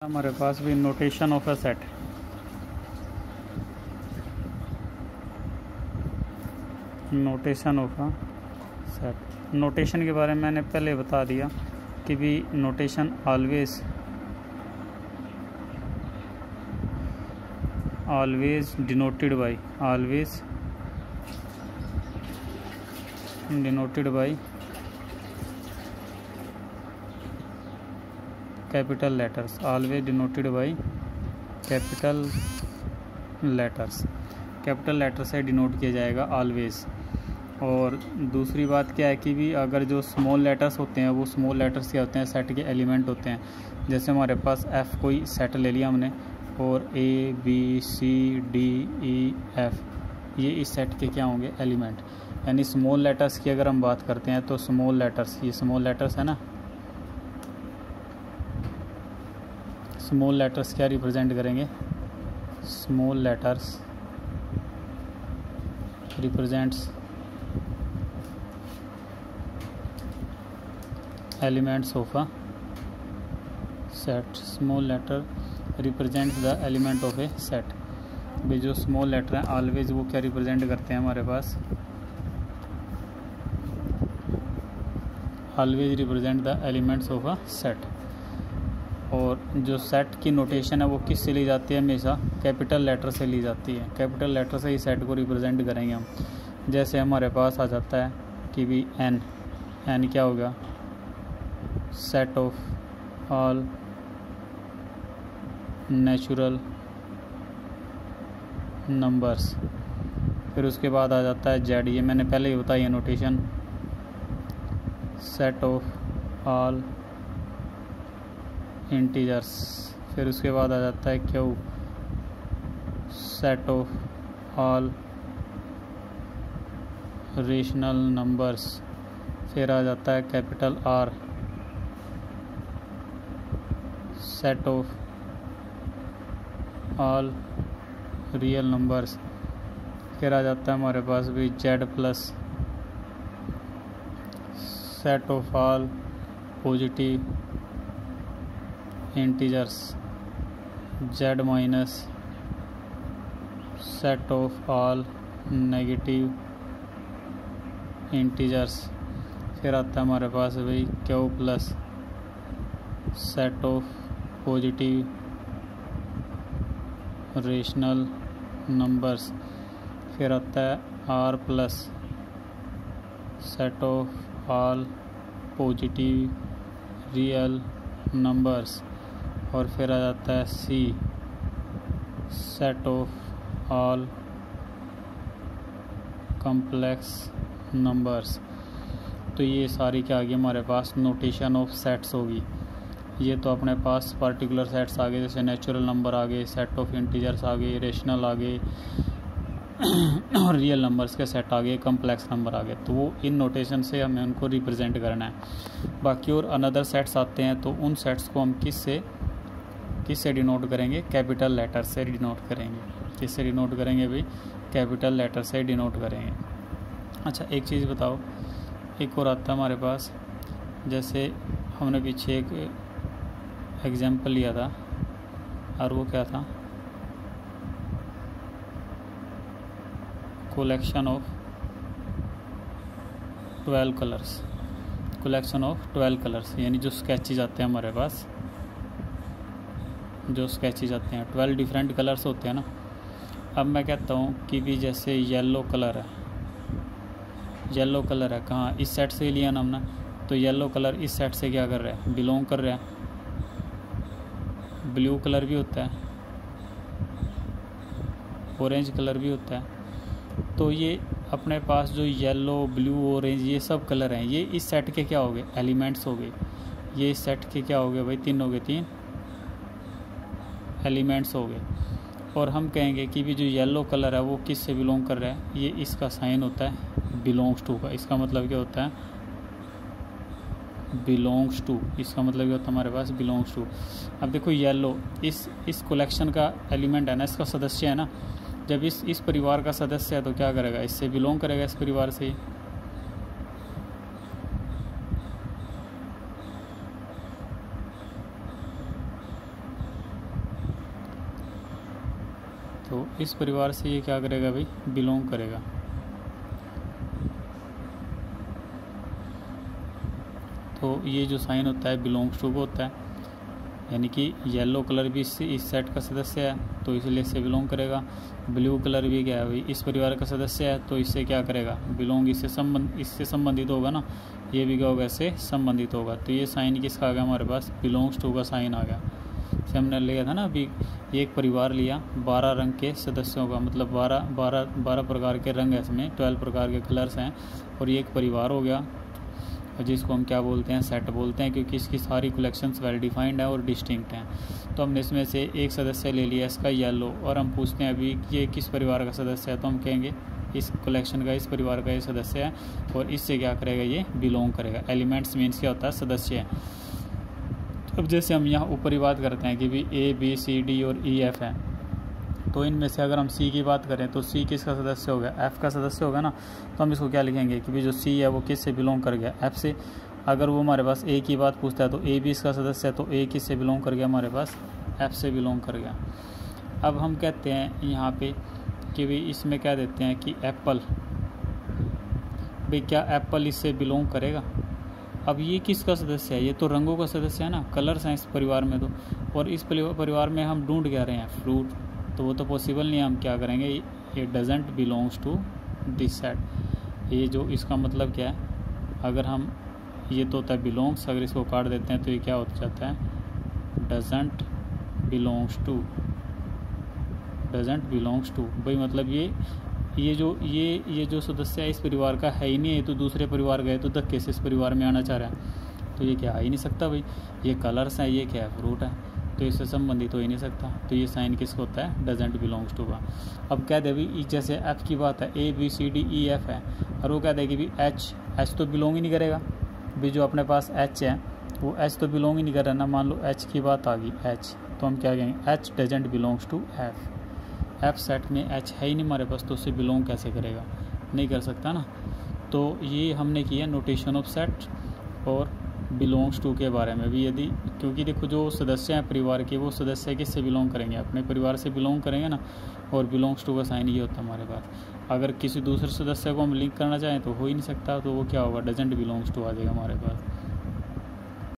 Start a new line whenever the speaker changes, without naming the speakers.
हमारे पास भी notation of a set. Notation of a set, notation के बारे में मैंने पहले बता दिया कि भी notation always denoted by capital letters, always denoted by capital letters. Capital letter से डिनोट किया जाएगा ऑलवेज। और दूसरी बात क्या है कि भी अगर जो स्मॉल लेटर्स होते हैं वो स्मॉल लेटर्स क्या होते हैं, सेट के एलिमेंट होते हैं। जैसे हमारे पास एफ़ कोई सेट ले लिया हमने और A B C D E F, ये इस सेट के क्या होंगे, एलिमेंट। यानी स्मॉल लेटर्स की अगर हम बात करते हैं तो स्मॉल लेटर्स, ये स्मॉल लेटर्स है ना, स्मॉल लेटर्स क्या रिप्रेजेंट करेंगे, small letters represents elements of a set. Small letter represents the element of a set. भाई जो स्मॉल लेटर हैं ऑलवेज वो क्या रिप्रेजेंट करते हैं हमारे पास, always represent the elements of a set. और जो सेट की नोटेशन है वो किस से ली जाती है, हमेशा कैपिटल लेटर से ली जाती है। कैपिटल लेटर से ही सेट को रिप्रेजेंट करेंगे हम। जैसे हमारे पास आ जाता है कि भी एन, एन क्या होगा, set of all natural numbers. फिर उसके बाद आ जाता है जेड, ये मैंने पहले ही बताई है notation, set of all integers. फिर उसके बाद आ जाता है Q, set of all rational numbers. फिर आ जाता है capital R, set of all real numbers. फिर आ जाता है हमारे पास भी Z plus, set of all positive integers. Z minus, set of all negative integers. फिर आता है हमारे पास भाई Q plus, set of positive rational numbers. फिर आता है are plus, set of all positive real numbers. और फिर आ जाता है C, set of all complex numbers. तो ये सारी क्या आ गई हमारे पास, नोटेशन ऑफ सेट्स होगी। ये तो अपने पास पर्टिकुलर सेट्स आ गए, जैसे नेचुरल नंबर आ गए, सेट ऑफ इंटीजर्स आ गए, रेशनल आ गए और रियल नंबर्स के सेट आ गए, कॉम्प्लेक्स नंबर आ गए। तो वो इन नोटेशन से हमें उनको रिप्रेजेंट करना है। बाकी और अनदर सेट्स आते हैं तो उन सेट्स को हम किससे डिनोट करेंगे, कैपिटल लेटर से डिनोट करेंगे। किससे डिनोट करेंगे भाई, कैपिटल लेटर से डिनोट करेंगे। अच्छा एक चीज़ बताओ, एक और आता है हमारे पास, जैसे हमने पीछे एक एग्जाम्पल लिया था और वो क्या था, collection of 12 colours. Collection of 12 colours यानी जो स्केचेज आते हैं हमारे पास, जो स्केचेज आते हैं 12 डिफरेंट कलर्स होते हैं ना। अब मैं कहता हूँ कि भी जैसे येलो कलर है, येलो कलर है कहाँ, इस सेट से लिया ना हमने, तो येलो कलर इस सेट से क्या कर रहा है, बिलोंग कर रहा है। ब्लू कलर भी होता है, ऑरेंज कलर भी होता है। तो ये अपने पास जो येलो ब्लू ऑरेंज ये सब कलर हैं, ये इस सेट के क्या हो गए, एलिमेंट्स हो गए। ये इस सेट के क्या हो गए भाई, तीन हो गए, तीन एलिमेंट्स हो गए। और हम कहेंगे कि भी जो येलो कलर है वो किस से बिलोंग कर रहा है, ये इसका साइन होता है बिलोंग्स टू का। इसका मतलब क्या होता है, बिलोंग्स टू। इसका मतलब क्या होता है हमारे पास, बिलोंग्स टू। अब देखो येलो इस कलेक्शन का एलिमेंट है ना, इसका सदस्य है ना। जब इस परिवार का सदस्य है तो क्या करेगा, इससे बिलोंग करेगा, इस परिवार से ही। तो इस परिवार से ये क्या करेगा भाई, बिलोंग करेगा। तो ये जो साइन होता है बिलोंग्स टू को होता है, यानी कि येलो कलर भी इस सेट का सदस्य है तो इसलिए इससे बिलोंग करेगा। ब्लू कलर भी क्या है भाई, इस परिवार का सदस्य है तो इससे क्या करेगा, बिलोंग, इससे संबंधित होगा ना, ये भी क्या होगा, इससे संबंधित होगा। तो ये साइन किसका आ गया हमारे पास, बिलोंग्स टू का साइन आ गया। जैसे हमने लिया था ना अभी, एक परिवार लिया 12 रंग के सदस्यों का, मतलब 12 प्रकार के रंग है इसमें, 12 प्रकार के कलर्स हैं, और ये एक परिवार हो गया जिसको हम क्या बोलते हैं, सेट बोलते हैं, क्योंकि इसकी सारी कलेक्शंस वेल डिफाइंड है और डिस्टिंक्ट हैं। तो हमने इसमें से एक सदस्य ले लिया इसका येलो, और हम पूछते हैं अभी कि ये किस परिवार का सदस्य है, तो हम कहेंगे इस कलेक्शन का, इस परिवार का ये सदस्य है, और इससे क्या करेगा, ये बिलोंग करेगा। एलिमेंट्स मीन्स क्या होता है, सदस्य है। अब जैसे हम यहाँ ऊपर ही बात करते हैं कि भी A B C D और E F है, तो इनमें से अगर हम C की बात करें तो C किसका सदस्य हो गया, F का सदस्य होगा ना। तो हम इसको क्या लिखेंगे कि भी जो C है वो किस से बिलोंग कर गया, F से। अगर वो हमारे पास A की बात पूछता है तो A भी इसका सदस्य है, तो A किस से बिलोंग कर गया, हमारे पास F से बिलोंग कर गया। अब हम कहते हैं यहाँ पे कि भाई इसमें क्या देते हैं कि एप्पल, भाई क्या एप्पल इससे बिलोंग करेगा। अब ये किसका सदस्य है, ये तो रंगों का सदस्य है ना, कलर्स हैं इस परिवार में तो, और इस परिवार में हम ढूंढ क्या रहे हैं, फ्रूट, तो वो तो पॉसिबल नहीं है। हम क्या करेंगे, ये doesn't belongs to this set. ये जो इसका मतलब क्या है, अगर हम, ये तो होता है बिलोंग्स, अगर इसको काट देते हैं तो ये क्या हो जाता है, doesn't belongs to, doesn't belongs to. भाई मतलब ये जो सदस्य है इस परिवार का है ही नहीं है, तो दूसरे परिवार गए तो धक्के से इस परिवार में आना चाह रहा है, तो ये क्या आ ही नहीं सकता भाई। ये कलर्स हैं, ये क्या है, फ्रूट है, तो इससे संबंधित हो ही नहीं सकता। तो ये साइन किसका होता है, डजेंट बिलोंग्स टू का। अब कह दे भाई जैसे एफ की बात है, A B C D E F है, और वो कह दे कि भी H तो बिलोंग ही नहीं करेगा। भी जो अपने पास H है वो H तो बिलोंग ही नहीं कर रहा ना। मान लो H की बात आ गई, H, तो हम क्या कहेंगे, H doesn't belongs to F। F set में H है ही नहीं हमारे पास, तो उससे बिलोंग कैसे करेगा, नहीं कर सकता ना। तो ये हमने किया नोटेशन ऑफ सेट और बिलोंग्स टू के बारे में भी। यदि, क्योंकि देखो जो सदस्य हैं परिवार के, वो सदस्य किससे बिलोंग करेंगे, अपने परिवार से बिलोंग करेंगे ना, और बिलोंग्स टू का साइन ये होता है हमारे पास। अगर किसी दूसरे सदस्य को हम लिंक करना चाहें तो हो ही नहीं सकता, तो वो क्या होगा, डजेंट बिलोंग्स टू आ जाएगा हमारे पास।